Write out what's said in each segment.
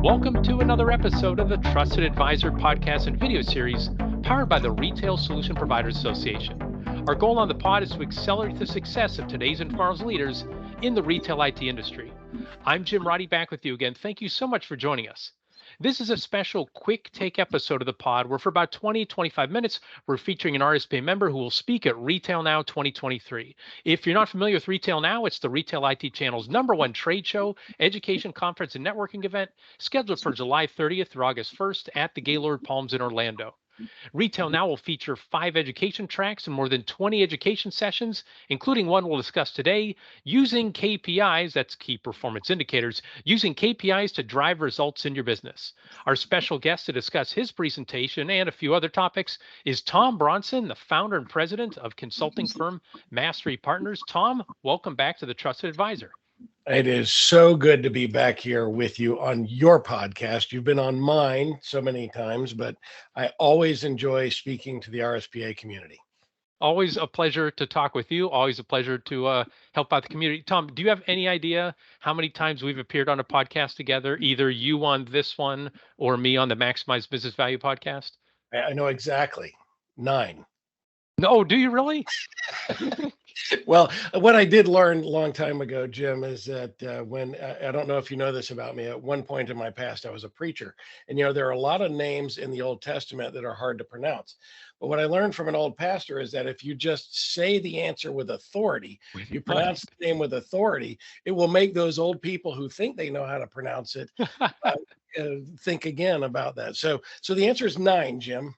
Welcome to another episode of the Trusted Advisor podcast and video series powered by the Retail Solution Providers Association. Our goal on the pod is to accelerate the success of today's and tomorrow's leaders in the retail IT industry. I'm Jim Roddy, back with you again. Thank you so much for joining us. This is a special quick take episode of the pod where for about 20-25 minutes, we're featuring an RSPA member who will speak at RetailNOW 2023. If you're not familiar with RetailNOW, it's the Retail IT Channel's #1 trade show, education, conference, and networking event scheduled for July 30th through August 1st at the Gaylord Palms in Orlando. RetailNOW will feature 5 education tracks and more than 20 education sessions, including one we'll discuss today, using KPIs, that's key performance indicators, using KPIs to drive results in your business. Our special guest to discuss his presentation and a few other topics is Tom Bronson, the founder and president of consulting firm Mastery Partners. Tom, welcome back to the Trusted Advisor. It is so good to be back here with you on your podcast. You've been on mine so many times, but I always enjoy speaking to the RSPA community. Always a pleasure to talk with you. Always a pleasure to help out the community. Tom, do you have any idea how many times we've appeared on a podcast together, either you on this one or me on the Maximize Business Value podcast? I know exactly. 9. No, do you really? Well, what I did learn a long time ago, Jim, is that when I don't know if you know this about me, at one point in my past, I was a preacher. And, there are a lot of names in the Old Testament that are hard to pronounce. But what I learned from an old pastor is that if you just say the answer with authority, you pronounce the name with authority, it will make those old people who think they know how to pronounce it think again about that. So the answer is 9, Jim.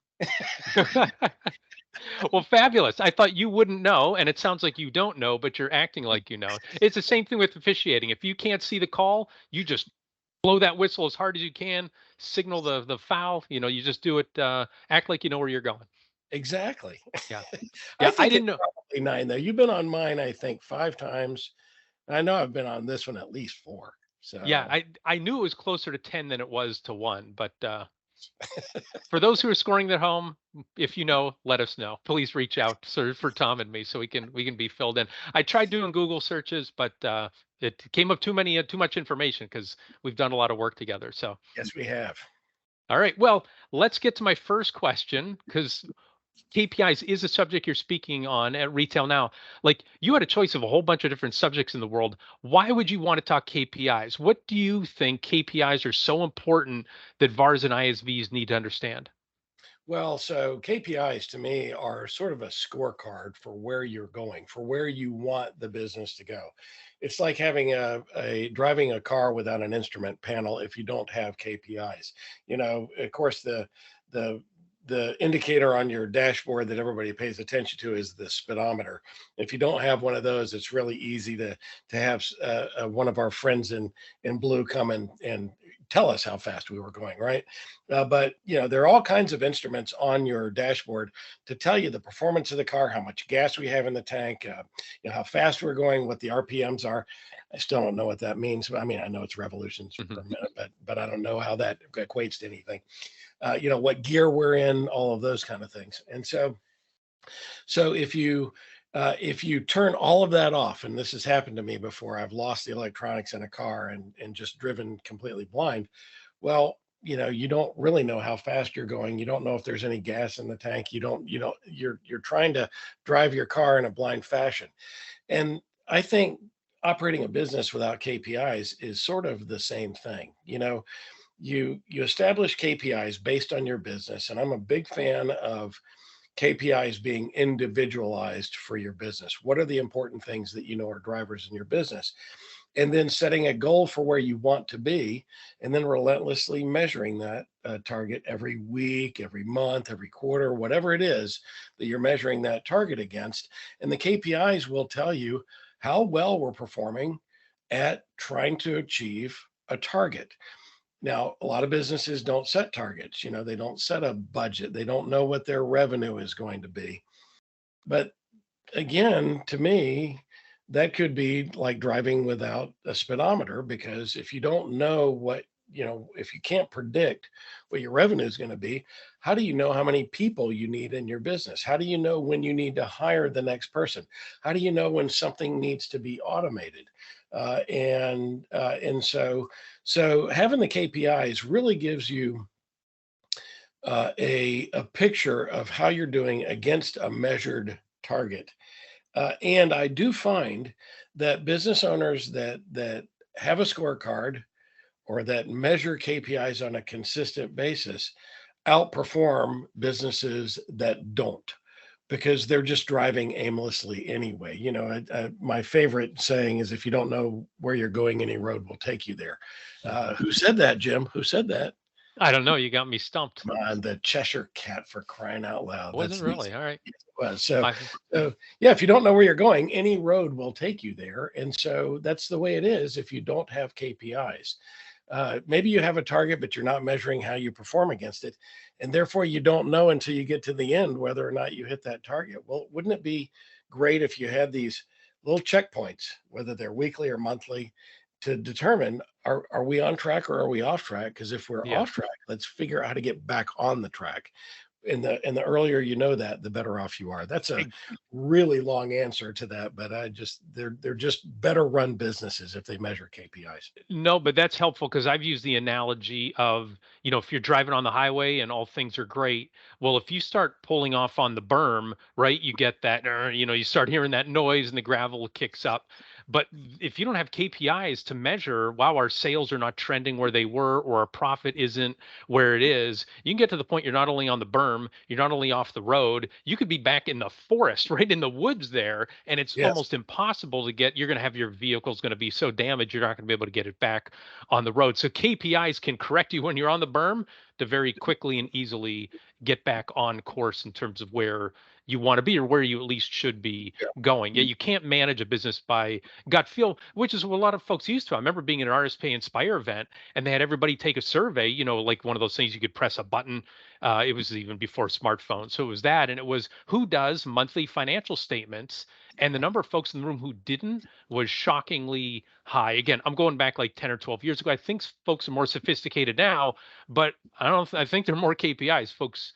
Well, fabulous. I thought you wouldn't know, and it sounds like you don't know, but you're acting like you know. It's the same thing with officiating. If you can't see the call, you just blow that whistle as hard as you can, signal the foul. You just do it, act like you know where you're going. Exactly. Yeah. I didn't know. Probably 9, though. You've been on mine, I think, 5 times. I know I've been on this one at least 4. So yeah, I knew it was closer to 10 than it was to 1, but for those who are scoring at home, if you know, let us know. Please reach out for Tom and me so we can be filled in. I tried doing Google searches, but it came up too much information because we've done a lot of work together. So yes, we have. All right. Well, let's get to my first question because KPIs is a subject you're speaking on at RetailNOW. Like, you had a choice of a whole bunch of different subjects in the world. Why would you want to talk KPIs? What do you think KPIs are so important that VARs and ISVs need to understand? Well, so KPIs to me are sort of a scorecard for where you're going, for where you want the business to go. It's like having driving a car without an instrument panel if you don't have KPIs. Of course, the indicator on your dashboard that everybody pays attention to is the speedometer. If you don't have one of those, it's really easy to have one of our friends in blue come and tell us how fast we were going, right? But there are all kinds of instruments on your dashboard to tell you the performance of the car, how much gas we have in the tank, how fast we're going, what the RPMs are. I still don't know what that means. I mean, I know it's revolutions per minute, but I don't know how that equates to anything. What gear we're in, all of those kind of things. And so if you turn all of that off, and this has happened to me before, I've lost the electronics in a car and just driven completely blind. Well, you don't really know how fast you're going. You don't know if there's any gas in the tank. You're trying to drive your car in a blind fashion. And I think operating a business without KPIs is sort of the same thing. You establish KPIs based on your business, and I'm a big fan of KPIs being individualized for your business. What are the important things that are drivers in your business? And then setting a goal for where you want to be, and then relentlessly measuring that target every week, every month, every quarter, whatever it is that you're measuring that target against. And the KPIs will tell you how well we're performing at trying to achieve a target. Now, a lot of businesses don't set targets. They don't set a budget. They don't know what their revenue is going to be. But again, to me, that could be like driving without a speedometer, because if you don't know what if you can't predict what your revenue is going to be, how do you know how many people you need in your business? How do you know when you need to hire the next person? How do you know when something needs to be automated? And so having the KPIs really gives you a picture of how you're doing against a measured target. And I do find that business owners that have a scorecard or that measure KPIs on a consistent basis outperform businesses that don't, because they're just driving aimlessly anyway. My favorite saying is, if you don't know where you're going, any road will take you there. Who said that, Jim? Who said that? I don't know. You got me stumped. Come on, the Cheshire Cat, for crying out loud. Was it really? All right. Yes, it was. So, I, so yeah, if you don't know where you're going, any road will take you there. And so that's the way it is if you don't have KPIs. Maybe you have a target, but you're not measuring how you perform against it. And therefore, you don't know until you get to the end whether or not you hit that target. Well, wouldn't it be great if you had these little checkpoints, whether they're weekly or monthly, to determine, are we on track or are we off track? Because if we're yeah. off track, let's figure out how to get back on the track. And the earlier you know that, the better off you are. That's a really long answer to that, but they're just better run businesses if they measure KPIs. No, but that's helpful because I've used the analogy of, if you're driving on the highway and all things are great, well, if you start pulling off on the berm, right, you get that, you start hearing that noise and the gravel kicks up. But if you don't have KPIs to measure, wow, our sales are not trending where they were, or our profit isn't where it is, you can get to the point you're not only on the berm, you're not only off the road, you could be back in the forest, right in the woods there, and it's Yes. almost impossible to get. You're going to have your vehicle's going to be so damaged, you're not going to be able to get it back on the road. So KPIs can correct you when you're on the berm to very quickly and easily get back on course in terms of where you want to be, or where you at least should be Yeah. going. Yeah, you can't manage a business by gut feel, which is what a lot of folks used to. I remember being at an RSPA Inspire event, and they had everybody take a survey, like one of those things you could press a button. It was even before smartphones. So it was that. And it was, who does monthly financial statements? And the number of folks in the room who didn't was shockingly high. Again, I'm going back like 10 or 12 years ago. I think folks are more sophisticated now, but I think there are more KPIs folks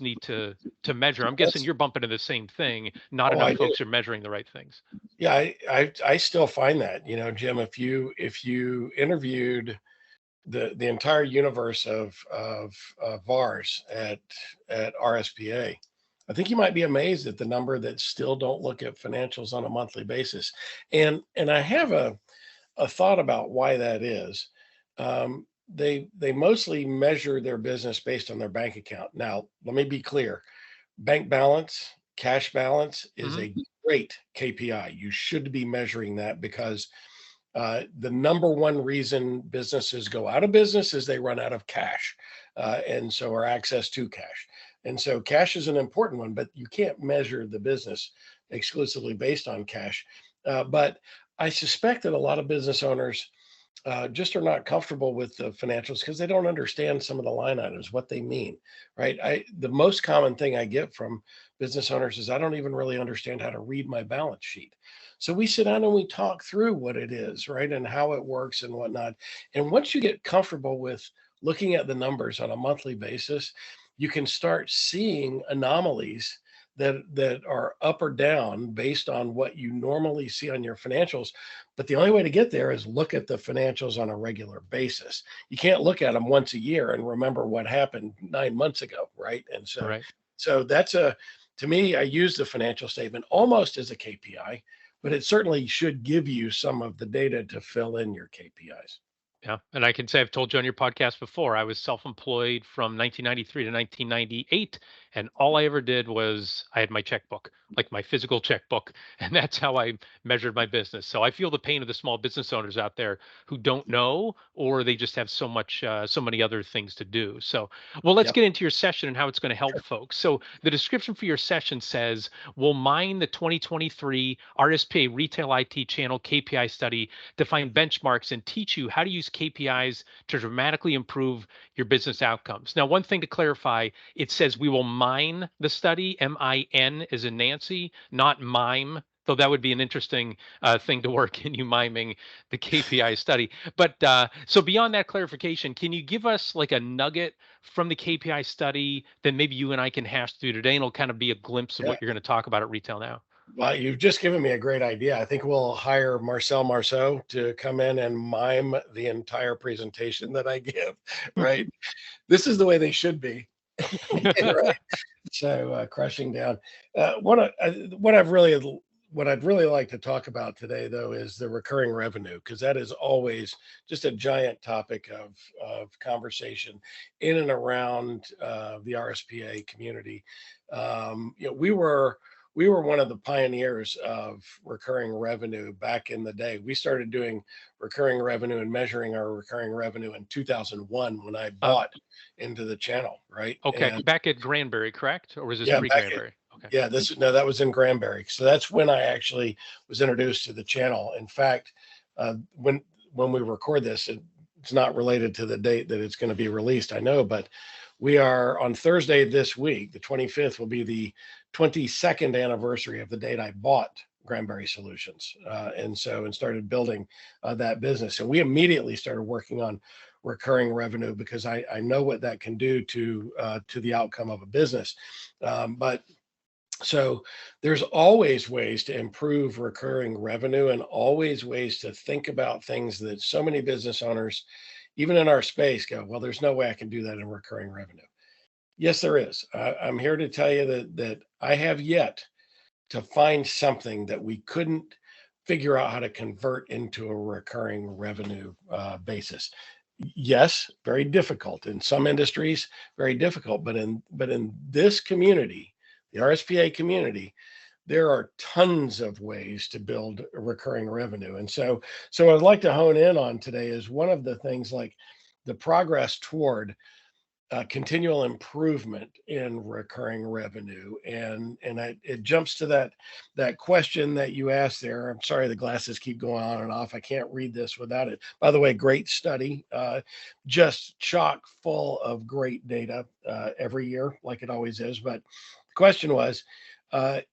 need to measure. I'm guessing That's you're bumping into the same thing. Not Oh, I enough do. folks are measuring the right things. Yeah, I still find that, Jim, if you interviewed the entire universe of VARs at RSPA, I think you might be amazed at the number that still don't look at financials on a monthly basis. And I have a thought about why that is. They mostly measure their business based on their bank account. Now, let me be clear. Bank balance, cash balance is Hmm. a great KPI. You should be measuring that, because the number one reason businesses go out of business is they run out of cash, or access to cash. And so cash is an important one, but you can't measure the business exclusively based on cash. But I suspect that a lot of business owners just are not comfortable with the financials because they don't understand some of the line items, what they mean, right? The most common thing I get from business owners is, I don't even really understand how to read my balance sheet. So we sit down and we talk through what it is, right, and how it works and whatnot. And once you get comfortable with looking at the numbers on a monthly basis, you can start seeing anomalies that are up or down based on what you normally see on your financials. But the only way to get there is look at the financials on a regular basis. You can't look at them once a year and remember what happened 9 months ago, right? And so, Right. so that's to me, I use the financial statement almost as a KPI, but it certainly should give you some of the data to fill in your KPIs. Yeah. And I can say, I've told you on your podcast before, I was self-employed from 1993 to 1998. And all I ever did was, I had my checkbook, like my physical checkbook. And that's how I measured my business. So I feel the pain of the small business owners out there who don't know, or they just have so many other things to do. So, well, let's Yep. get into your session and how it's going to help folks. So the description for your session says, we'll mine the 2023 RSPA Retail IT Channel KPI study, define benchmarks, and teach you how to use KPIs to dramatically improve your business outcomes. Now, one thing to clarify, it says we will mine the study, MIN as in Nancy, not mime So that would be an interesting thing to work in, you miming the KPI study. But so beyond that clarification, can you give us like a nugget from the KPI study that maybe you and I can hash through today, and it'll kind of be a glimpse of Yeah. what you're going to talk about at Retail Now? Well, you've just given me a great idea. I think we'll hire Marcel Marceau to come in and mime the entire presentation that I give, right? This is the way they should be. Right. So crushing down. What what I'd really like to talk about today, though, is the recurring revenue, because that is always just a giant topic of conversation in and around the RSPA community. We were one of the pioneers of recurring revenue back in the day. We started doing recurring revenue and measuring our recurring revenue in 2001 when I uh, bought into the channel, right? okay, And back at Granbury, correct? Or was this yeah, back at pre-Granbury? Okay. yeah, this no, that was in Granbury. So that's when I actually was introduced to the channel. In fact, when we record this, it's not related to the date that it's going to be released. I know, but we are on Thursday this week. The 25th will be the 22nd anniversary of the date I bought Granbury Solutions, and started building that business. And we immediately started working on recurring revenue because I know what that can do to the outcome of a business. But so there's always ways to improve recurring revenue and always ways to think about things that so many business owners, even in our space, go, well, there's no way I can do that in recurring revenue. Yes, there is. I'm here to tell you that I have yet to find something that we couldn't figure out how to convert into a recurring revenue basis. Yes, very difficult in some industries, very difficult, but in this community, the RSPA community, there are tons of ways to build recurring revenue. And so I'd like to hone in on today is one of the things like the progress toward continual improvement in recurring revenue, it jumps to that question that you asked there. I'm sorry, the glasses keep going on and off. I can't read this without it. By the way, great study, just chock full of great data every year, like it always is. But the question was,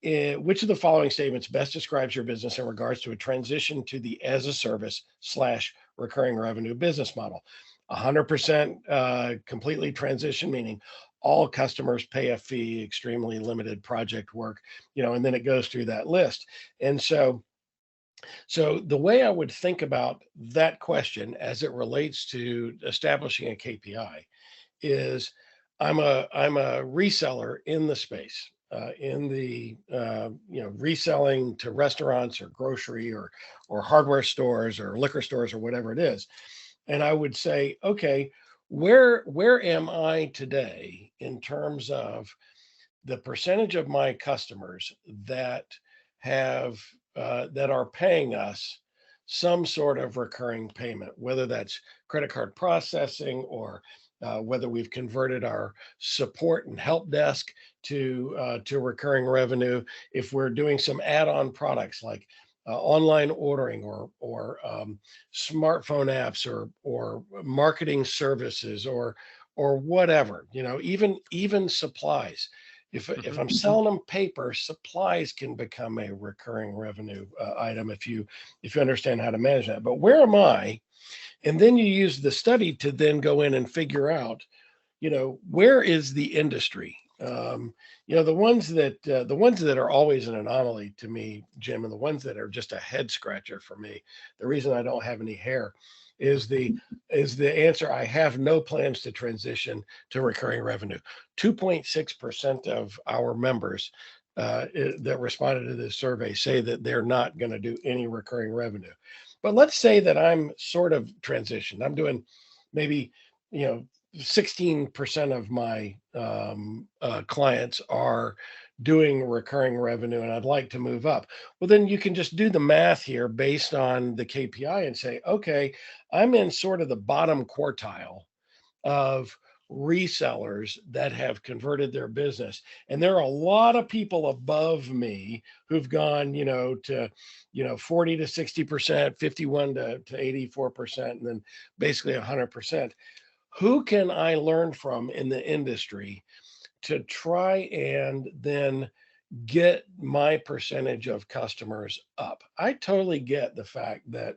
which of the following statements best describes your business in regards to a transition to the as a service / recurring revenue business model? 100% completely transition, meaning all customers pay a fee, extremely limited project work, and then it goes through that list. And so the way I would think about that question as it relates to establishing a KPI is I'm a reseller in the space. In the reselling to restaurants or grocery or hardware stores or liquor stores or whatever it is, and I would say, okay, where am I today in terms of the percentage of my customers that have that are paying us some sort of recurring payment, whether that's credit card processing or whether we've converted our support and help desk to recurring revenue. If we're doing some add-on products like online ordering or smartphone apps or marketing services or whatever, even supplies. If Hmm. I'm selling them paper, supplies can become a recurring revenue item if you understand how to manage that. But where am I? And then you use the study to then go in and figure out, where is the industry? The ones that are always an anomaly to me, Jim, and the ones that are just a head scratcher for me. The reason I don't have any hair is the answer. I have no plans to transition to recurring revenue. 2.6% of our members that responded to this survey say that they're not going to do any recurring revenue. But let's say that I'm sort of transitioned. I'm doing maybe, 16% of my clients are doing recurring revenue, and I'd like to move up. Well, then you can just do the math here based on the KPI and say, okay, I'm in sort of the bottom quartile of resellers that have converted their business. And there are a lot of people above me who've gone, to, 40 to 60%, 51 to 84%, and then basically 100%. Who can I learn from in the industry to try and then get my percentage of customers up. I totally get the fact that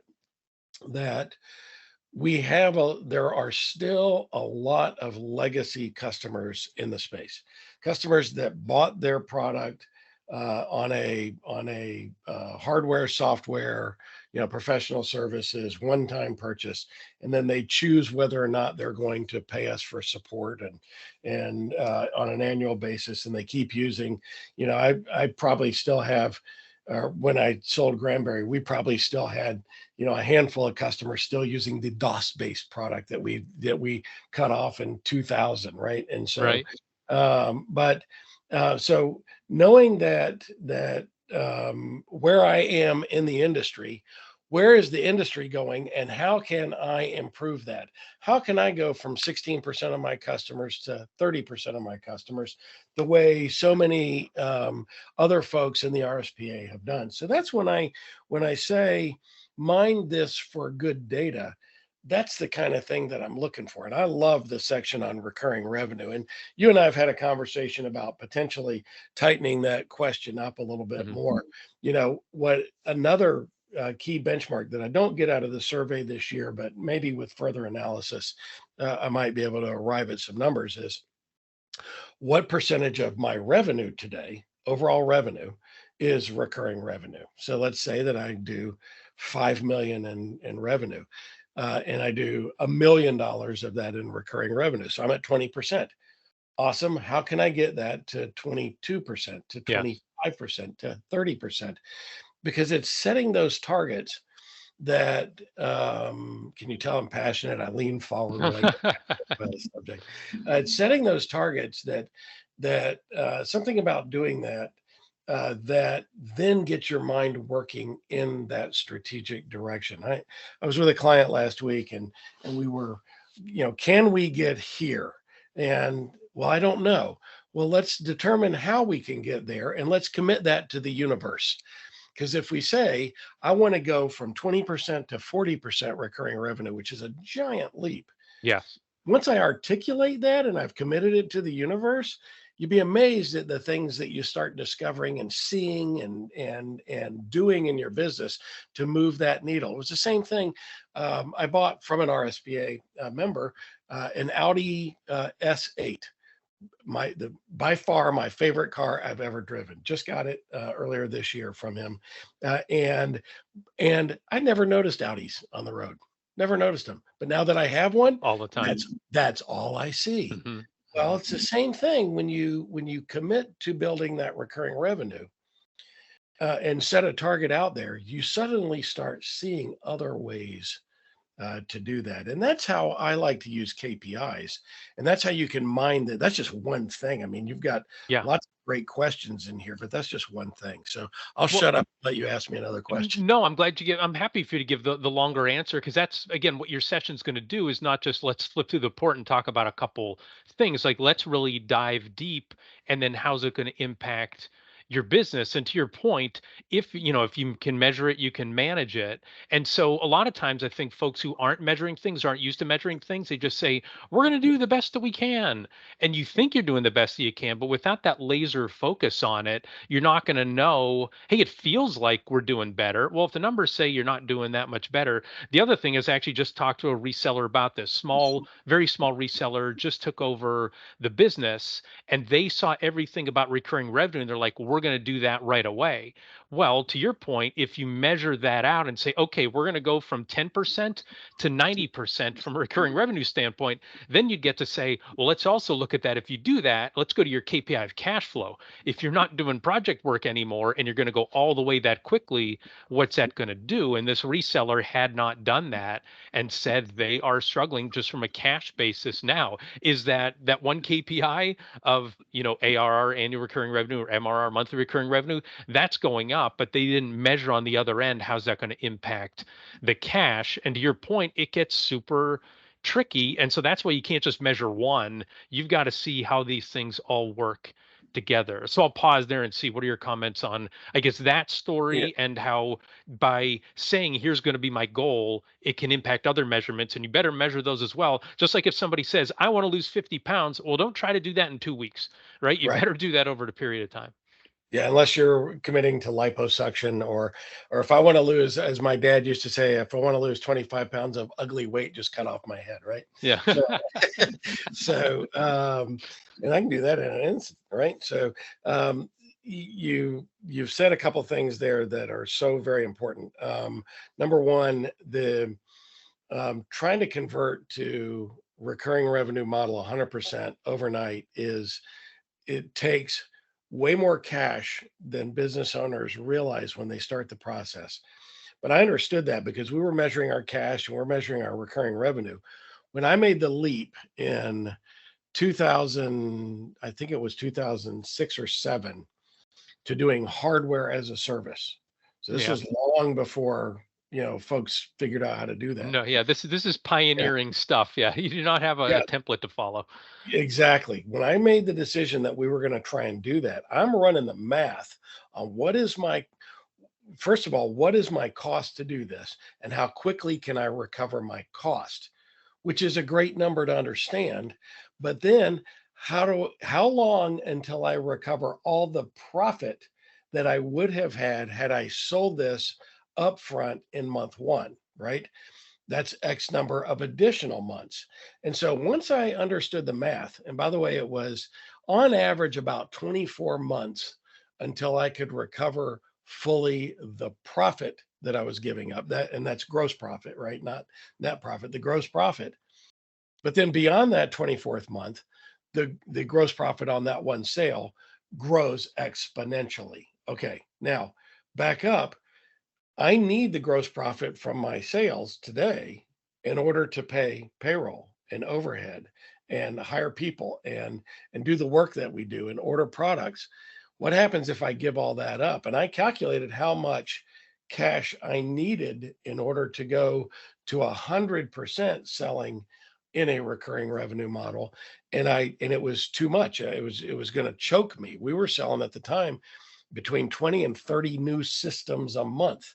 there are still a lot of legacy customers in the space, customers that bought their product on a hardware, software, professional services, one-time purchase, and then they choose whether or not they're going to pay us for support and on an annual basis, and they keep using. I probably still have. When I sold Granbury, we probably still had a handful of customers still using the DOS-based product that we cut off in 2000, right? And so, Right. but so knowing that where I am in the industry, where is the industry going, and how can I improve that? How can I go from 16% of my customers to 30% of my customers, the way so many other folks in the RSPA have done? So that's when I say mind this for good data. That's the kind of thing that I'm looking for. And I love the section on recurring revenue. And you and I have had a conversation about potentially tightening that question up a little bit Hmm. more. What another key benchmark that I don't get out of the survey this year, but maybe with further analysis, I might be able to arrive at some numbers is what percentage of my revenue today, overall revenue, is recurring revenue. So let's say that I do 5 million in revenue, and I do $1 million of that in recurring revenue. So I'm at 20%. Awesome. How can I get that to 22%, to Yes. 25%, to 30%? Because it's setting those targets that can you tell I'm passionate? I lean forward when I get about the subject. It's setting those targets that something about doing that then gets your mind working in that strategic direction. I was with a client last week, and we were, can we get here? And well, I don't know. Well, let's determine how we can get there, and let's commit that to the universe. Because if we say, I want to go from 20% to 40% recurring revenue, which is a giant leap, Yes. once I articulate that and I've committed it to the universe, you'd be amazed at the things that you start discovering and seeing and doing in your business to move that needle. It was the same thing. I bought from an RSPA member an Audi S8, by far my favorite car I've ever driven. Just got it earlier this year from him, and I never noticed Audis on the road. Never noticed them. But now that I have one, All the time. that's all I see. Hmm. Well, Hmm. it's the same thing when you commit to building that recurring revenue and set a target out there. You suddenly start seeing other ways to do that. And that's how I like to use KPIs. And that's how you can mine that. That's just one thing. I mean, you've got Yeah. lots of great questions in here, but that's just one thing. So I'll Well, shut up and let you ask me another question. No, I'm happy for you to give the longer answer, because that's again what your session's going to do is not just let's flip through the port and talk about a couple things. Like, let's really dive deep, and then how's it going to impact your business? And to your point, if you can measure it, you can manage it. And so a lot of times I think folks who aren't measuring things, aren't used to measuring things, they just say, we're going to do the best that we can. And you think you're doing the best that you can, but without that laser focus on it, you're not going to know, hey, it feels like we're doing better. Well, if the numbers say you're not doing that much better. The other thing is, I actually just talked to a reseller about this. Very small reseller just took over the business, and they saw everything about recurring revenue, and they're like, we're going to do that right away. Well, to your point, if you measure that out and say, okay, we're going to go from 10% to 90% from a recurring revenue standpoint, then you'd get to say, well, let's also look at that. If you do that, let's go to your KPI of cash flow. If you're not doing project work anymore and you're going to go all the way that quickly, what's that going to do? And this reseller had not done that and said they are struggling just from a cash basis now. Is that one KPI of, ARR, annual recurring revenue, or MRR, monthly recurring revenue, that's going up, but they didn't measure on the other end how's that going to impact the cash. And to your point, it gets super tricky. And so that's why you can't just measure one. You've got to see how these things all work together. So I'll pause there and see, what are your comments on, I guess, that Yeah, story, and how by saying here's going to be my goal, it can impact other measurements, and you better measure those as well. Just like if somebody says, I want to lose 50 pounds, well, don't try to do that in 2 weeks, right? You right. better do that over a period of time. Yeah, unless you're committing to liposuction, or if I want to lose, as my dad used to say, if I want to lose 25 pounds of ugly weight, just cut off my head, right? Yeah. So and I can do that in an instant, right? So you've said a couple things there that are so very important. Number one, the trying to convert to recurring revenue model 100% overnight is, it takes way more cash than business owners realize when they start the process. But I understood that because we were measuring our cash and we're measuring our recurring revenue. When I made the leap in 2000, I think it was 2006 or 7, to doing hardware as a service. So this Yeah. was long before, folks figured out how to do that. No, yeah, this is Yeah. pioneering stuff. Yeah. You do not have Yeah, a template to follow. exactly. When I made the decision that we were going to try and do that, I'm running the math on first of all, what is my cost to do this and how quickly can I recover my cost, which is a great number to understand. But then how long until I recover all the profit that I would have had I sold this upfront in month 1, right? That's X number of additional months. And so once I understood the math, and by the way, it was on average about 24 months until I could recover fully the profit that I was giving up. And that's gross profit, right? Not net profit, the gross profit. But then beyond that 24th month, the gross profit on that one sale grows exponentially. Okay, now back up. I need the gross profit from my sales today in order to pay payroll and overhead and hire people and do the work that we do and order products. What happens if I give all that up? And I calculated how much cash I needed in order to go to 100% selling in a recurring revenue model. And it was too much. It was going to choke me. We were selling at the time between 20 and 30 new systems a month.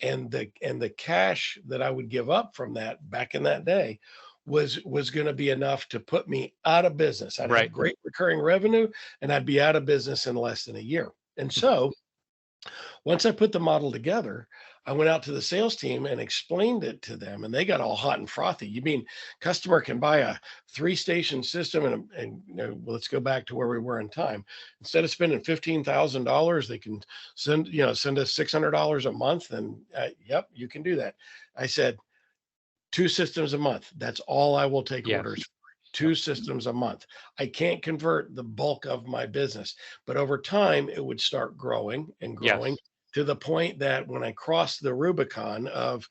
And the cash that I would give up from that back in that day was going to be enough to put me out of business. I'd have Right. great recurring revenue and I'd be out of business in less than a year. And so once I put the model together, I went out to the sales team and explained it to them, and they got all hot and frothy. You mean customer can buy a 3-station system and well, let's go back to where we were in time. Instead of spending $15,000, they can send us $600 a month, and yep, you can do that. I said 2 systems a month. That's all I will take Yes. orders for. Yep. 2 systems a month. I can't convert the bulk of my business, but over time it would start growing and growing Yes. to the point that when I crossed the Rubicon of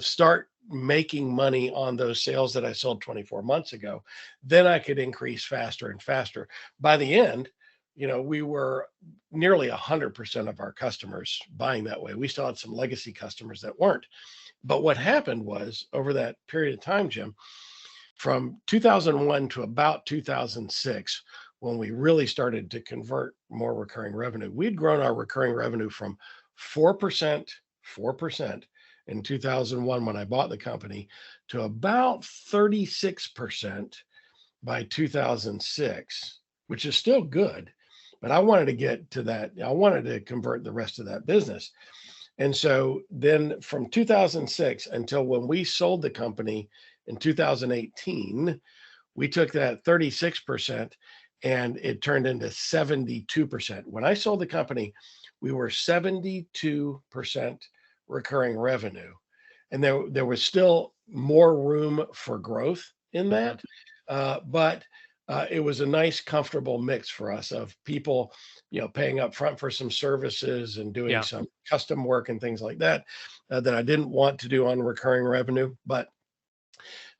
start making money on those sales that I sold 24 months ago, then I could increase faster and faster. By the end, we were nearly 100% of our customers buying that way. We still had some legacy customers that weren't. But what happened was over that period of time, Jim, from 2001 to about 2006, when we really started to convert more recurring revenue, we'd grown our recurring revenue from 4% in 2001 when I bought the company to about 36% by 2006, which is still good. But I wanted to get to that. I wanted to convert the rest of that business. And so then from 2006 until when we sold the company in 2018, we took that 36% and it turned into 72%. When I sold the company, we were 72% recurring revenue. And there was still more room for growth in Mhm. that. But it was a nice, comfortable mix for us of people, paying up front for some services and doing Yeah. some custom work and things like that, that I didn't want to do on recurring revenue. But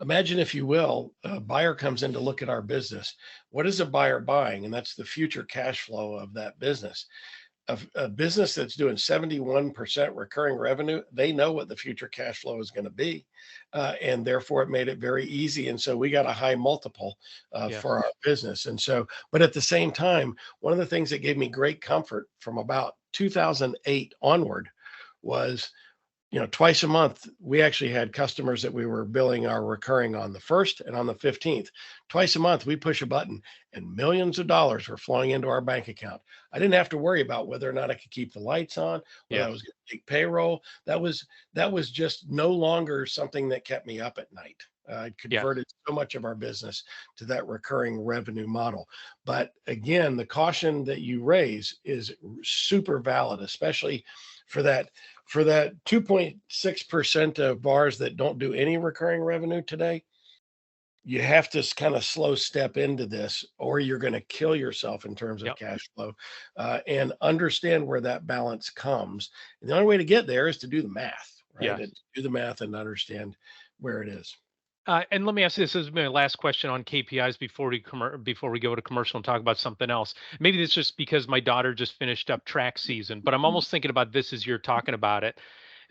imagine, if you will, a buyer comes in to look at our business. What is a buyer buying? And that's the future cash flow of that business. A business that's doing 71% recurring revenue, they know what the future cash flow is going to be. And therefore, it made it very easy. And so we got a high multiple for Yes. our business. And so, but at the same time, one of the things that gave me great comfort from about 2008 onward was, twice a month, we actually had customers that we were billing our recurring on the 1st and on the 15th. Twice a month, we push a button and millions of dollars were flowing into our bank account. I didn't have to worry about whether or not I could keep the lights on, whether I was going to take payroll. That was just no longer something that kept me up at night. I converted so much of our business to that recurring revenue model. But again, the caution that you raise is super valid, especially for that 2.6% of VARs that don't do any recurring revenue today. You have to kind of slow step into this, or you're going to kill yourself in terms of cash flow, and understand where that balance comes. And the only way to get there is to do the math, right? And do the math and understand where it is. And let me ask you this. This is my last question on KPIs before we go to commercial and talk about something else. Maybe it's just because my daughter just finished up track season, but I'm almost thinking about this as you're talking about it.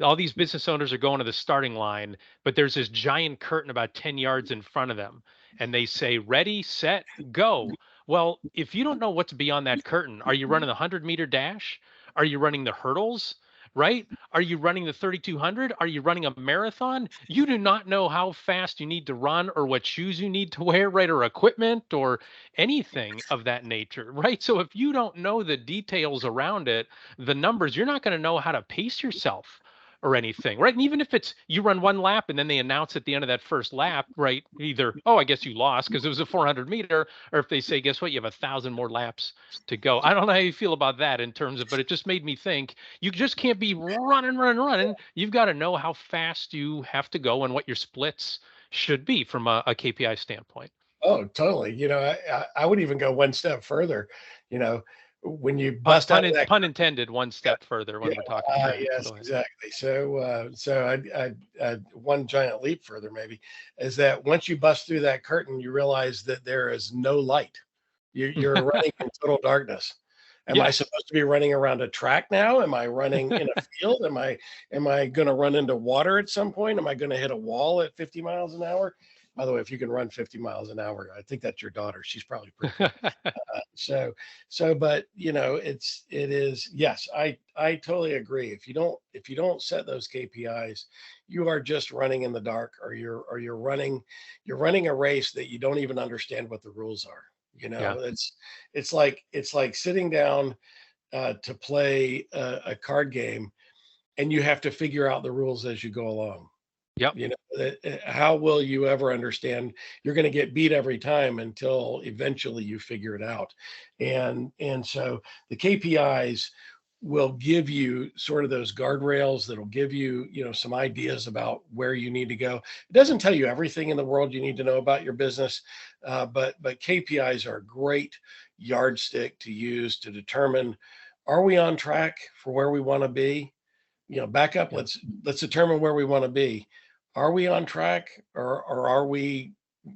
All these business owners are going to the starting line, but there's this giant curtain about 10 yards in front of them, and they say, ready, set, go. Well, if you don't know what's beyond that curtain, are you running the 100-meter dash? Are you running the hurdles? Right? Are you running the 3200? Are you running a marathon? You do not know how fast you need to run or what shoes you need to wear, right? Or equipment or anything of that nature, right? So if you don't know the details around it, the numbers, you're not going to know how to pace yourself or anything, right? And even if it's you run one lap and then they announce at the end of that first lap, right? Either, oh, I guess you lost because it was a 400-meter, or if they say, guess what, you have 1,000 more laps to go. I don't know how you feel about that in terms of, but it just made me think you just can't be running. You've got to know how fast you have to go and what your splits should be from a KPI standpoint. Oh, totally. I would even go one step further. When you bust out of that, pun intended, one step further when we're talking. yes, exactly. So I one giant leap further maybe is that once you bust through that curtain, you realize that there is no light. You're running in total darkness. Am I supposed to be running around a track now? Am I running in a field? Am I going to run into water at some point? Am I going to hit a wall at 50 miles an hour? By the way, if you can run 50 miles an hour, I think that's your daughter. She's probably pretty good. But it is, yes, I totally agree. If you don't set those KPIs, you are just running in the dark, or you're running a race that you don't even understand what the rules are. It's like sitting down to play a card game, and you have to figure out the rules as you go along. How will you ever understand? You're going to get beat every time until eventually you figure it out. And so the KPIs will give you sort of those guardrails that'll give you, some ideas about where you need to go. It doesn't tell you everything in the world you need to know about your business, but KPIs are a great yardstick to use to determine, are we on track for where we want to be? Back up. Let's determine where we want to be. Are we on track, or are we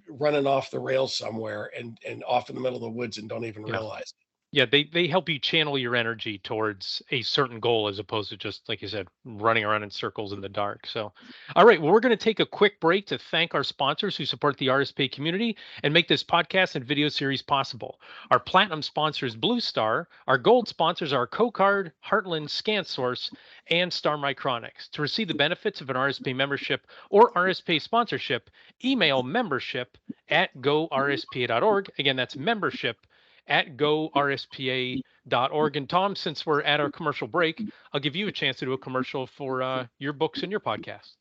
running off the rails somewhere and off in the middle of the woods and don't even realize it? Yeah, they help you channel your energy towards a certain goal as opposed to just, like you said, running around in circles in the dark. So, all right, well, we're going to take a quick break to thank our sponsors who support the RSPA community and make this podcast and video series possible. Our platinum sponsors, Blue Star. Our gold sponsors are CoCard, Heartland, ScanSource, and Star Micronics. To receive the benefits of an RSPA membership or RSPA sponsorship, email membership@gorspa.org. Again, that's membership@gorspa.org. And Tom, since we're at our commercial break, I'll give you a chance to do a commercial for your books and your podcast.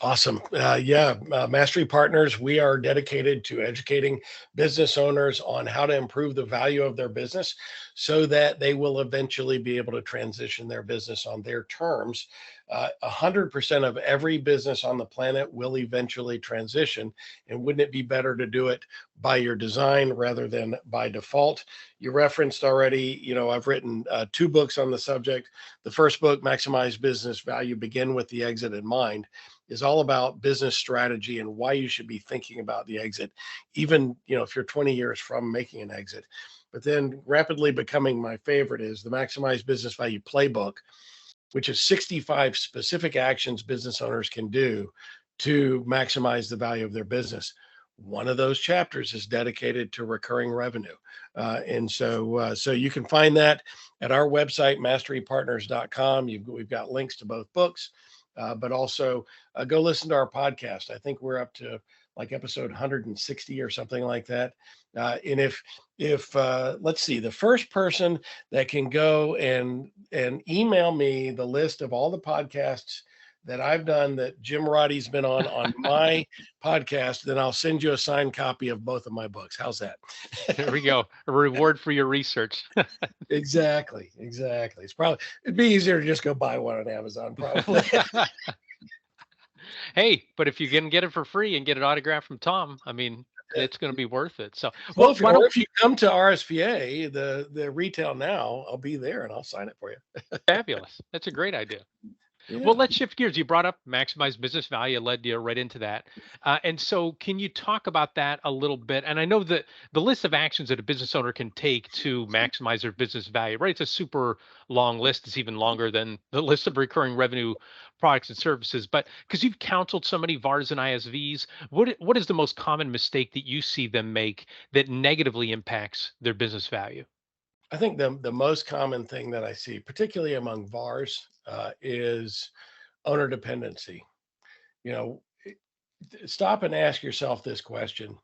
Awesome. Mastery Partners, we are dedicated to educating business owners on how to improve the value of their business so that they will eventually be able to transition their business on their terms. 100% of every business on the planet will eventually transition. And wouldn't it be better to do it by your design rather than by default? You referenced already, I've written 2 books on the subject. The first book, Maximize Business Value, Begin with the Exit in Mind, is all about business strategy and why you should be thinking about the exit, even, if you're 20 years from making an exit. But then rapidly becoming my favorite is the Maximize Business Value Playbook, which is 65 specific actions business owners can do to maximize the value of their business. One of those chapters is dedicated to recurring revenue. So you can find that at our website, masterypartners.com. We've got links to both books. but also go listen to our podcast. I think we're up to like episode 160 or something like that. And if let's see, the first person that can go and email me the list of all the podcasts that I've done that Jim Roddy's been on my podcast, then I'll send you a signed copy of both of my books. How's that? There we go. A reward for your research. Exactly. It'd be easier to just go buy one on Amazon, probably. Hey, but if you can get it for free and get it autographed from Tom, I mean, it's going to be worth it. So, well, if you come to RSPA, the Retail Now, I'll be there and I'll sign it for you. Fabulous. That's a great idea. Yeah. Well, let's shift gears. You brought up maximize business value, led you right into that. And so can you talk about that a little bit? And I know that the list of actions that a business owner can take to maximize their business value, right? It's a super long list. It's even longer than the list of recurring revenue products and services. But because you've counseled so many VARs and ISVs, what is the most common mistake that you see them make that negatively impacts their business value? I think the most common thing that I see, particularly among VARs, is owner dependency. You know, stop and ask yourself this question: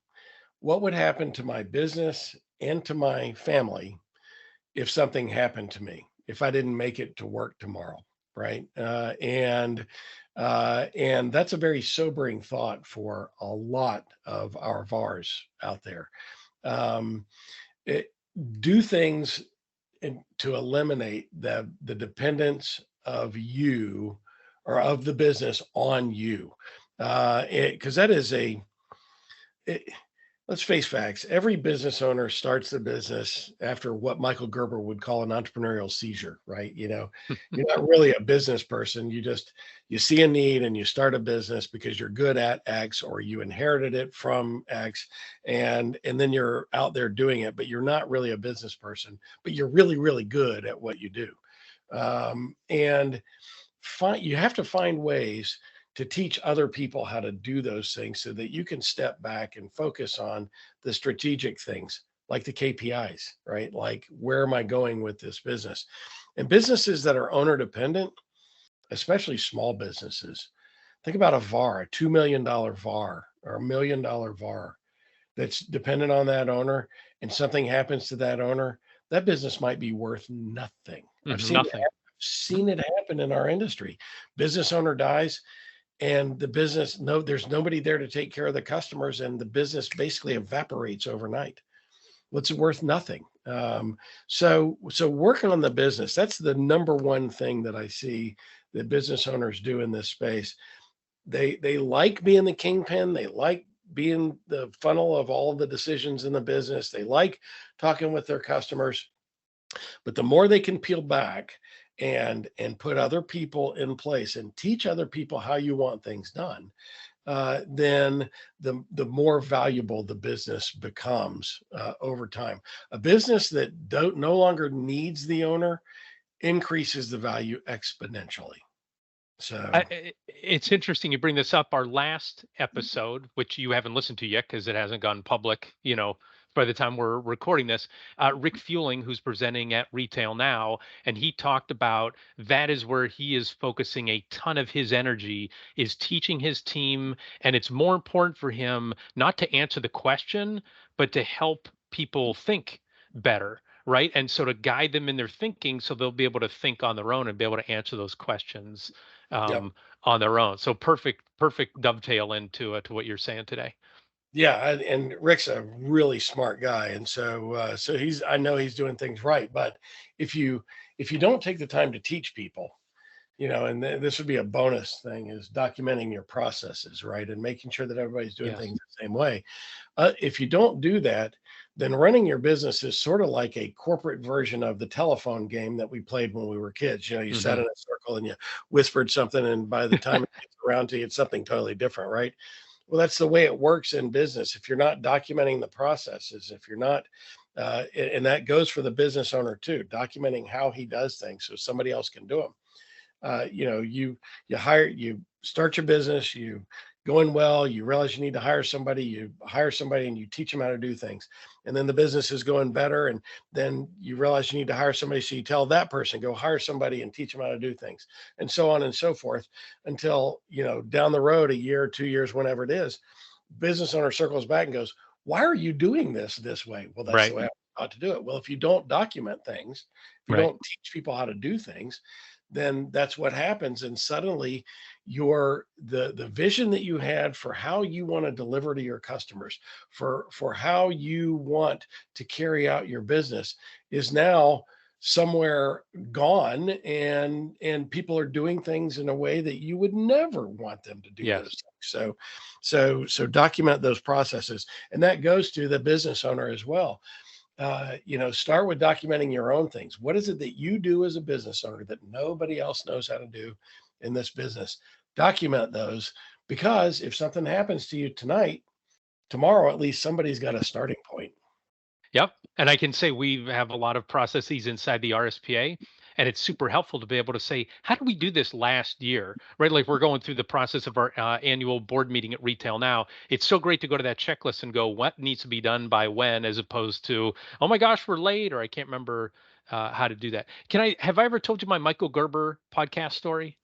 what would happen to my business and to my family if something happened to me, if I didn't make it to work tomorrow, right? And that's a very sobering thought for a lot of our VARs out there. Um, do things to eliminate the dependence of you or of the business on you, because that is let's face facts. Every business owner starts the business after what Michael Gerber would call an entrepreneurial seizure, right? You're not really a business person. You see a need and you start a business because you're good at X or you inherited it from X, and then you're out there doing it, but you're not really a business person, but you're really, really good at what you do. And you have to find ways to teach other people how to do those things so that you can step back and focus on the strategic things like the KPIs, right? Like, where am I going with this business? And businesses that are owner dependent, especially small businesses, think about a VAR, a $2 million VAR or $1 million VAR that's dependent on that owner, and something happens to that owner, that business might be worth nothing. I've seen it happen in our industry. Business owner dies, and the business, there's nobody there to take care of the customers, and the business basically evaporates overnight. What's it worth? Nothing. So working on the business, that's the number one thing that I see that business owners do in this space. They like being the kingpin. They like being the funnel of all the decisions in the business. They like talking with their customers. But the more they can peel back and put other people in place and teach other people how you want things done, then the more valuable the business becomes over time. A business that no longer needs the owner increases the value exponentially. So it's interesting you bring this up. Our last episode, which you haven't listened to yet because it hasn't gone public, by the time we're recording this, Rick Fueling, who's presenting at RetailNOW, and he talked about that is where he is focusing a ton of his energy, is teaching his team. And it's more important for him not to answer the question, but to help people think better. Right. And so to guide them in their thinking so they'll be able to think on their own and be able to answer those questions yep. on their own. So perfect dovetail into to what you're saying today. Yeah, and Rick's a really smart guy, and so I know he's doing things right. But if you don't take the time to teach people, and this would be a bonus thing, is documenting your processes, right, and making sure that everybody's doing things the same way. If you don't do that, then running your business is sort of like a corporate version of the telephone game that we played when we were kids. You sat in a circle and you whispered something, and by the time it gets around to you, it's something totally different, right? Well, that's the way it works in business. If you're not documenting the processes, if you're not, and that goes for the business owner too, documenting how he does things so somebody else can do them. You start your business, you going well, you realize you need to hire somebody, you hire somebody and you teach them how to do things. And then the business is going better. And then you realize you need to hire somebody. So you tell that person, go hire somebody and teach them how to do things, and so on and so forth, until, down the road, a year, 2 years, whenever it is, business owner circles back and goes, why are you doing this way? Well, that's the way I ought to do it. Well, if you don't document things, if you don't teach people how to do things, then that's what happens. And suddenly the vision that you had for how you want to deliver to your customers, for how you want to carry out your business, is now somewhere gone, and people are doing things in a way that you would never want them to do those things. So document those processes, and that goes to the business owner as well. Start with documenting your own things. What is it that you do as a business owner that nobody else knows how to do in this business? Document those, because if something happens to you tonight, tomorrow, at least somebody's got a starting point. Yep. And I can say we have a lot of processes inside the RSPA, and it's super helpful to be able to say, how did we do this last year? Right? Like, we're going through the process of our annual board meeting at RetailNOW. It's so great to go to that checklist and go, what needs to be done by when, as opposed to, oh my gosh, we're late, or I can't remember how to do that. Have I ever told you my Michael Gerber podcast story?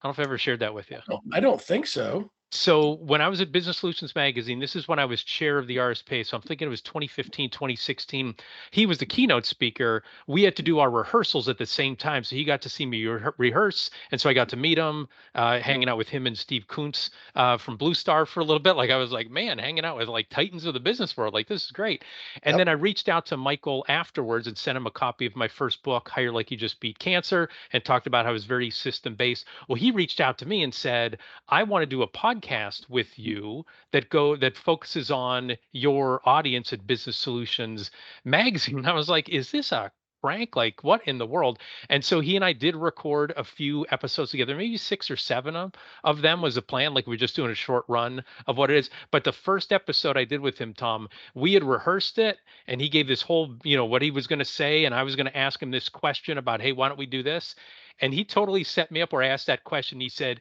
I don't know if I ever shared that with you. I don't think so. So when I was at Business Solutions Magazine, this is when I was chair of the RSPA. So I'm thinking it was 2015, 2016. He was the keynote speaker. We had to do our rehearsals at the same time. So he got to see me rehearse. And so I got to meet him, hanging out with him and Steve Kuntz from Blue Star for a little bit. Like, I was like, man, hanging out with like titans of the business world. Like, this is great. And then I reached out to Michael afterwards and sent him a copy of my first book, Hire Like You Just Beat Cancer, and talked about how it was very system based. Well, he reached out to me and said, I want to do a podcast with you that focuses on your audience at Business Solutions Magazine. I was like, is this a prank? Like, what in the world? And so he and I did record a few episodes together, maybe 6 or 7 of them was a plan. Like, we're just doing a short run of what it is. But the first episode I did with him, Tom, we had rehearsed it, and he gave this whole, what he was going to say, and I was going to ask him this question about, hey, why don't we do this? And he totally set me up where I asked that question. He said,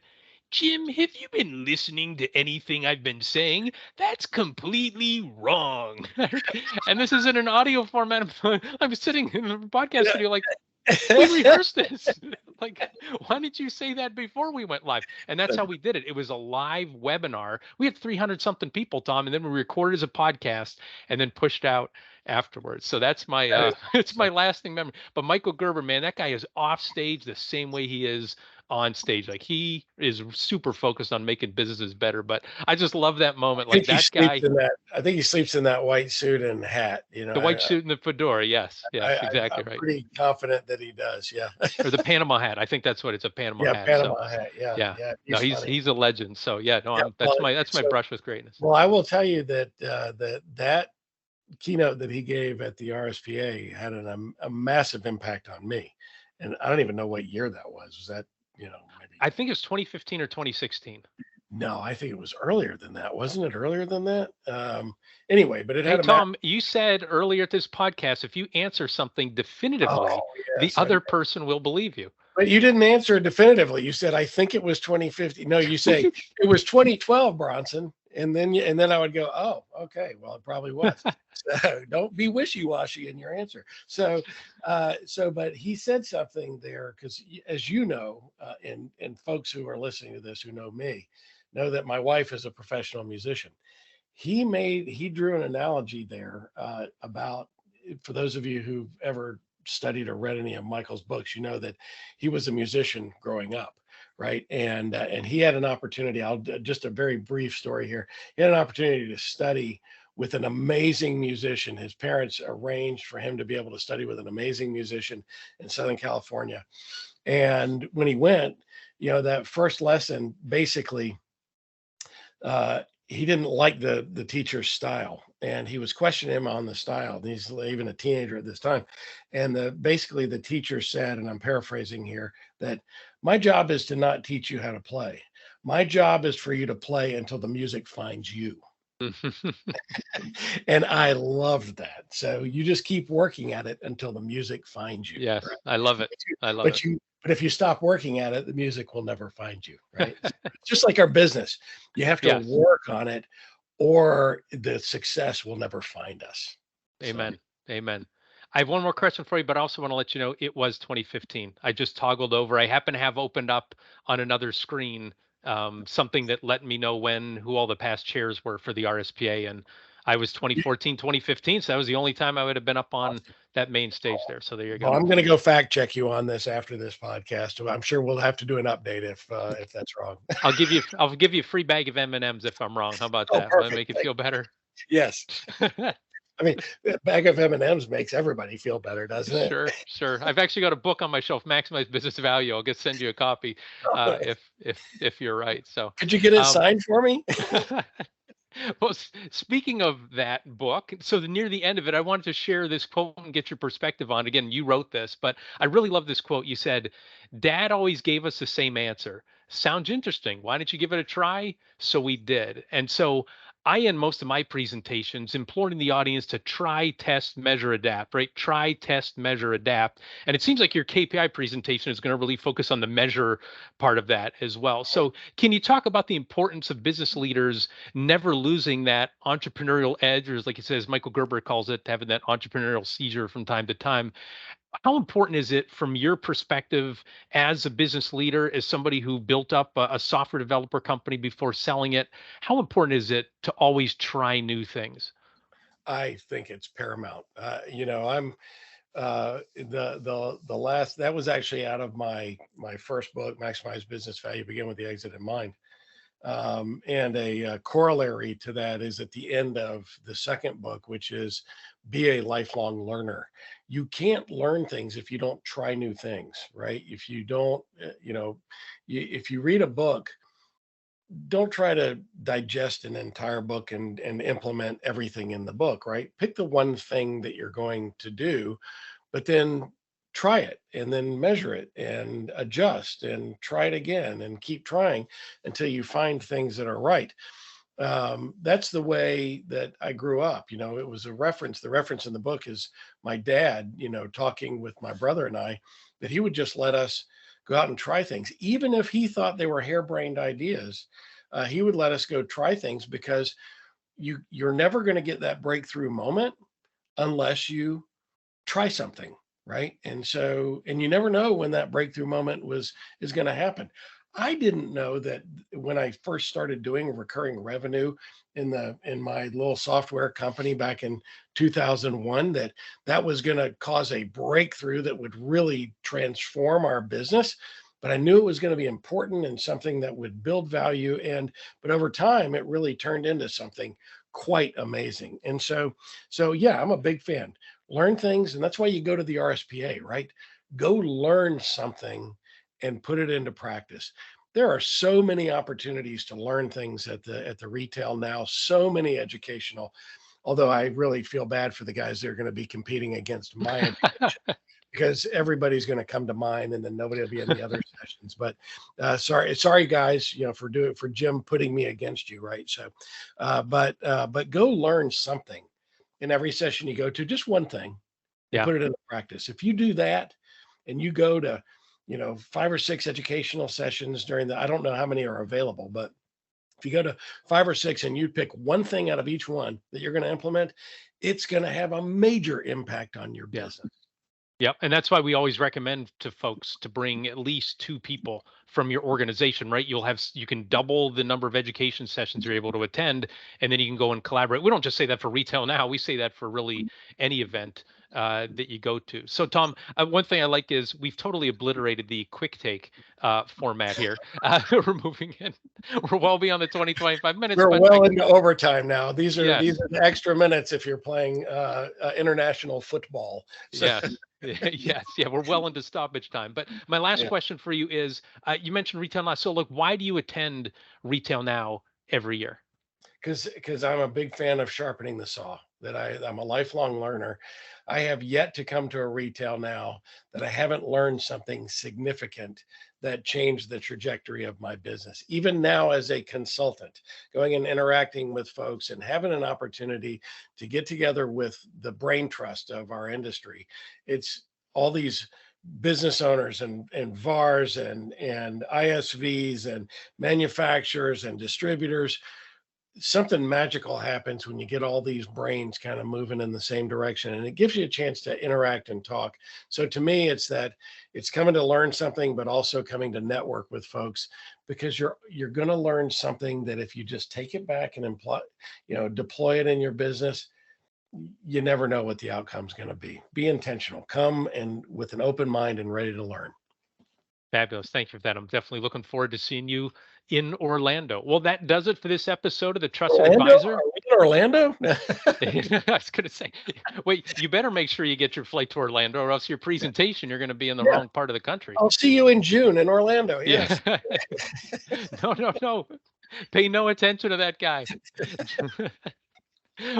Jim, have you been listening to anything I've been saying? That's completely wrong. And this is in an audio format. I'm sitting in a podcast studio like, we rehearsed this. Like, why did you say that before we went live? And that's how we did it. It was a live webinar. We had 300 something people, Tom, and then we recorded as a podcast and then pushed out afterwards. So that's my it's my lasting memory. But Michael Gerber, man, that guy is off stage the same way he is on stage. Like, he is super focused on making businesses better. But I just love that moment. Like, that guy. I think he sleeps in that white suit and hat. The white suit and the fedora. Yes, exactly. I'm pretty confident that he does. Yeah. Or the Panama hat. I think that's what it's, a Panama hat. Panama hat. Yeah. No, he's a legend. So yeah, no, that's my brush with greatness. Well, I will tell you that that keynote that he gave at the RSPA had a massive impact on me, and I don't even know what year that was. Was that maybe? I think it's 2015 or 2016. No, I think it was earlier than that. Wasn't it earlier than that? Anyway, but it had Tom, you said earlier at this podcast, if you answer something definitively, the other person will believe you. But you didn't answer it definitively. You said, I think it was 2015. No, you say it was 2012, Bronson. And then I would go, oh, okay, well, it probably was. So don't be wishy-washy in your answer. So but he said something there, because as you know, and folks who are listening to this who know me, know that my wife is a professional musician. He drew an analogy there about, for those of you who've ever studied or read any of Michael's books, you know that he was a musician growing up. Right. And he had an opportunity. Just a very brief story here. He had an opportunity to study with an amazing musician. His parents arranged for him to be able to study with an amazing musician in Southern California. And when he went, that first lesson, basically, he didn't like the teacher's style, and he was questioning him on the style. He's even a teenager at this time. And basically the teacher said, and I'm paraphrasing here, that my job is to not teach you how to play. My job is for you to play until the music finds you. And I loved that. So you just keep working at it until the music finds you. Yes, Right? I love it. But you, I love but it. you, but if you stop working at it, the music will never find you. Right? Just like our business, you have to Yes. work on it, or the success will never find us. So Amen. Amen. I have one more question for you, but I also want to let you know it was 2015. I just toggled over. I happen to have opened up on another screen something that let me know who all the past chairs were for the RSPA. And I was you- 2014, 2015. So that was the only time I would have been up on awesome. that main stage there. So there you Well, go. I'm going to go fact check you on this after this podcast. I'm sure we'll have to do an update if that's wrong. I'll give you a free bag of M&Ms if I'm wrong. How about Oh, that? Will that perfect. make you feel better? Yes. I mean, a bag of M&Ms makes everybody feel better, doesn't it? Sure, sure. I've actually got a book on my shelf, Maximize Business Value. I'll just send you a copy if you're right. So, Could you get it um, signed for me? well, speaking of that book, so near the end of it, I wanted to share this quote and get your perspective on. Again, you wrote this, but I really love this quote. You said, "Dad always gave us the same answer. Sounds interesting. Why don't you give it a try?" So we did. And so I end most of my presentations imploring the audience to try, test, measure, adapt, right? Try, test, measure, adapt. And it seems like your KPI presentation is going to really focus on the measure part of that as well. So can you talk about the importance of business leaders never losing that entrepreneurial edge, or as like he says, Michael Gerber calls it, having that entrepreneurial seizure from time to time? How important is it from your perspective as a business leader, as somebody who built up a software developer company before selling it? How important is it to always try new things? I think it's paramount. I'm the last that was actually out of my first book, Maximize Business Value, Begin with the Exit in Mind. And a corollary to that is at the end of the second book, which is be a lifelong learner. You can't learn things if you don't try new things, right? If you don't, if you read a book, don't try to digest an entire book and implement everything in the book, right? Pick the one thing that you're going to do, but then try it and then measure it and adjust and try it again and keep trying until you find things that are right. That's the way that I grew up. It was a reference. The reference in the book is my dad, talking with my brother and I, that he would just let us go out and try things, even if he thought they were harebrained ideas. He would let us go try things because you're never going to get that breakthrough moment unless you try something, right? And you never know when that breakthrough moment is going to happen. I didn't know that when I first started doing recurring revenue in my little software company back in 2001, that was going to cause a breakthrough that would really transform our business. But I knew it was going to be important and something that would build value. But over time, it really turned into something quite amazing. So yeah, I'm a big fan. Learn things, and that's why you go to the RSPA, right? Go learn something and put it into practice. There are so many opportunities to learn things at the retail now, so many educational, although I really feel bad for the guys that are going to be competing against my education because everybody's going to come to mine and then nobody will be in the other sessions. But sorry guys, for Jim putting me against you, right? So but go learn something in every session you go to, just one thing, and Yeah. put it into practice. If you do that and you go to 5 or 6 educational sessions during I don't know how many are available, but if you go to 5 or 6 and you pick one thing out of each one that you're going to implement, it's going to have a major impact on your Yeah. business. Yep. And that's why we always recommend to folks to bring at least two people from your organization, right? You can double the number of education sessions you're able to attend, and then you can go and collaborate. We don't just say that for retail now, we say that for really any event that you go to. So, Tom, one thing I like is we've totally obliterated the quick take format here. We're moving in. We're well beyond the 20-25 minutes, We're but well into overtime now. These yes. are the extra minutes if you're playing international football. So Yes. Yes. Yeah. We're well into stoppage time. But my last yeah, question for you is you mentioned Retail Now. So, look, why do you attend Retail Now every year? because I'm a big fan of sharpening the saw. I'm a lifelong learner. I have yet to come to a retail now that I haven't learned something significant that changed the trajectory of my business. Even now, as a consultant, going and interacting with folks and having an opportunity to get together with the brain trust of our industry, it's all these business owners and VARs and ISVs and manufacturers and distributors. Something magical happens when you get all these brains kind of moving in the same direction, and it gives you a chance to interact and talk. So to me, it's coming to learn something, but also coming to network with folks, because you're going to learn something that if you just take it back and deploy it in your business, you never know what the outcome's going to be. Be intentional, come and with an open mind and ready to learn. Fabulous. Thank you for that. I'm definitely looking forward to seeing you in Orlando. Well, that does it for this episode of the Trusted Advisor. Are we in Orlando? I was going to say, wait, you better make sure you get your flight to Orlando, or else your presentation, you're going to be in the wrong part of the country. I'll see you in June in Orlando. Yes. No. Pay no attention to that guy.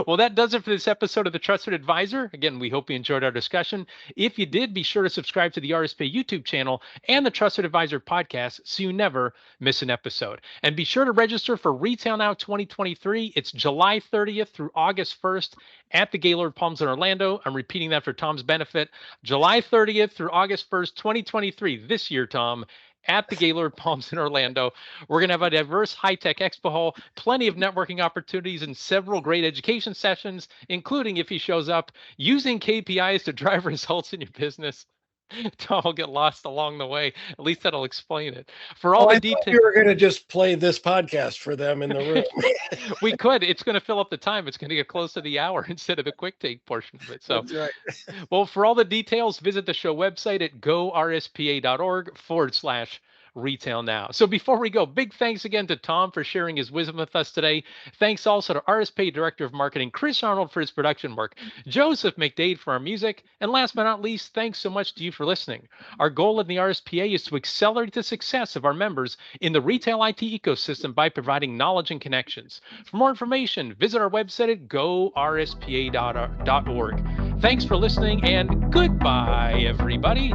Well, that does it for this episode of the Trusted Advisor. Again, we hope you enjoyed our discussion. If you did, be sure to subscribe to the RSPA YouTube channel and the Trusted Advisor podcast so you never miss an episode. And be sure to register for RetailNOW 2023. It's July 30th through August 1st at the Gaylord Palms in Orlando. I'm repeating that for Tom's benefit. July 30th through August 1st, 2023. This year, Tom, at the Gaylord Palms in Orlando. We're going to have a diverse high-tech expo hall, plenty of networking opportunities, and several great education sessions, including, if he shows up, using KPIs to drive results in your business. Tom will get lost along the way. At least that'll explain it. For all the details, we were going to just play this podcast for them in the room. We could. It's going to fill up the time. It's going to get close to the hour instead of the quick take portion of it. So, that's right. Well, for all the details, visit the show website at gorspa.org/RetailNOW. So before we go, big thanks again to Tom for sharing his wisdom with us today. Thanks also to RSPA Director of Marketing, Chris Arnold, for his production work, Joseph McDade for our music, and last but not least, thanks so much to you for listening. Our goal in the RSPA is to accelerate the success of our members in the retail IT ecosystem by providing knowledge and connections. For more information, visit our website at gorspa.org. Thanks for listening, and goodbye, everybody.